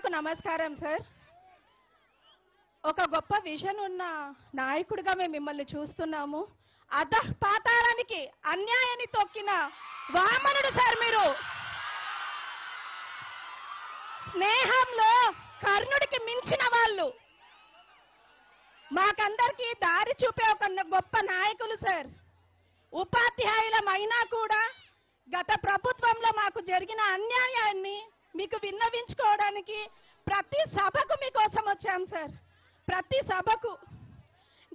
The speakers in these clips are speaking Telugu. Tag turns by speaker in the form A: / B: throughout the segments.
A: పెద్దలకు నమస్కారం సార్. ఒక గొప్ప విజన్ ఉన్న నాయకుడిగా మేము మిమ్మల్ని చూస్తున్నాము. పాతాళానికి అన్యాయాన్ని తొక్కిన వామనుడు సార్ మీరు. స్నేహంలో కర్ణుడికి మించిన వాళ్ళు. మాకందరికీ దారి చూపే ఒక గొప్ప నాయకులు సార్. ఉపాధ్యాయులమైనా కూడా గత ప్రభుత్వంలో మాకు జరిగిన అన్యాయాన్ని మీకు విన్నవించుకోవడానికి ప్రతి సభకు మీకోసం వచ్చాం సార్. ప్రతి సభకు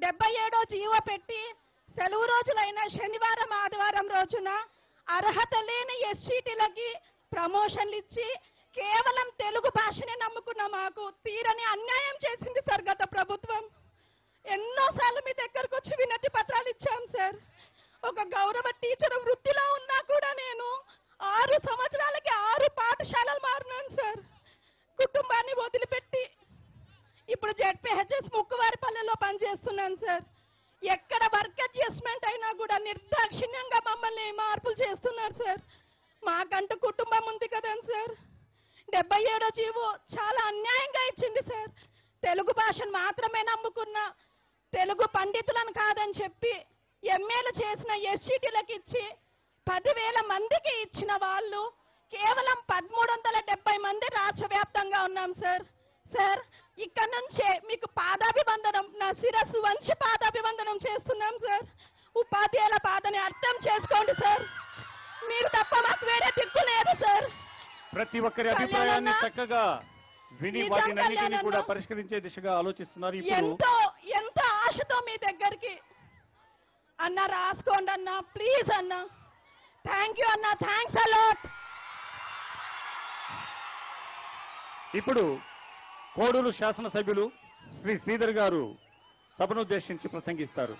A: 77వ జీవో పెట్టి సెలవు రోజులైన శనివారం ఆదివారం రోజున అర్హత లేని ఎస్సీటీలకి ప్రమోషన్లు ఇచ్చి కేవలం తెలుగు భాషనే నమ్ముకున్న మాకు తీరని అన్యాయం చేసింది సార్ గత ప్రభుత్వం. ఎన్నోసార్లు మీ దగ్గరకు వచ్చి వినతి పత్రాలు ఇచ్చాం సార్. ఒక గౌరవ టీచర్ వృత్తిలో ఉన్నా కూడా నేను 6 సంవత్సరాలకి 6 పాఠశాలలు మారినాను సార్. కుటుంబాన్ని వదిలిపెట్టి ఇప్పుడు జెడ్పీహెచ్ఎస్ ముక్కువారిపల్లెలో పనిచేస్తున్నాను సార్. ఎక్కడ వర్క్ అడ్జస్ట్మెంట్ అయినా కూడా నిర్దాక్షిణ్యంగా మమ్మల్ని మార్పులు చేస్తున్నారు సార్. మాకంటూ కుటుంబం ఉంది కదండి సార్. 77వ జీవో చాలా అన్యాయంగా ఇచ్చింది సార్. తెలుగు భాషను మాత్రమే నమ్ముకున్న తెలుగు పండితులను కాదని చెప్పి ఎంఏలు చేసిన ఎస్సీటీలకు ఇచ్చి 10,000 మందికి ఇచ్చిన వాళ్ళు కేవలం 1370 మంది రాష్ట్ర వ్యాప్తంగా ఉన్నాం సార్. సార్ ఇక్కడ నుంచే మీకు పాదాభివందనం, నా శిరస్సు వంచి పాదాభివందనం చేస్తున్నాం సార్. ఉపాధ్యాయుల బాధని అర్థం చేసుకోండి సార్. మీరు తప్ప మాకు వేరే దిక్కు లేదు సార్.
B: ప్రతి ఒక్కరి అభిప్రాయాన్ని చక్కగా విని వాటినన్నిటిని కూడా పరిష్కరించే దిశగా ఆలోచిస్తున్నారు.
A: ఎంతో ఆశతో మీ దగ్గరికి అన్న రాసుకోండి అన్న, ప్లీజ్ అన్న. థ్యాంక్ యూ అన్న, థ్యాంక్స్ అలాట్.
B: ఇప్పుడు కోడూరు శాసనసభ్యులు శ్రీ శ్రీధర్ గారు సభను ఉద్దేశించి ప్రసంగిస్తారు.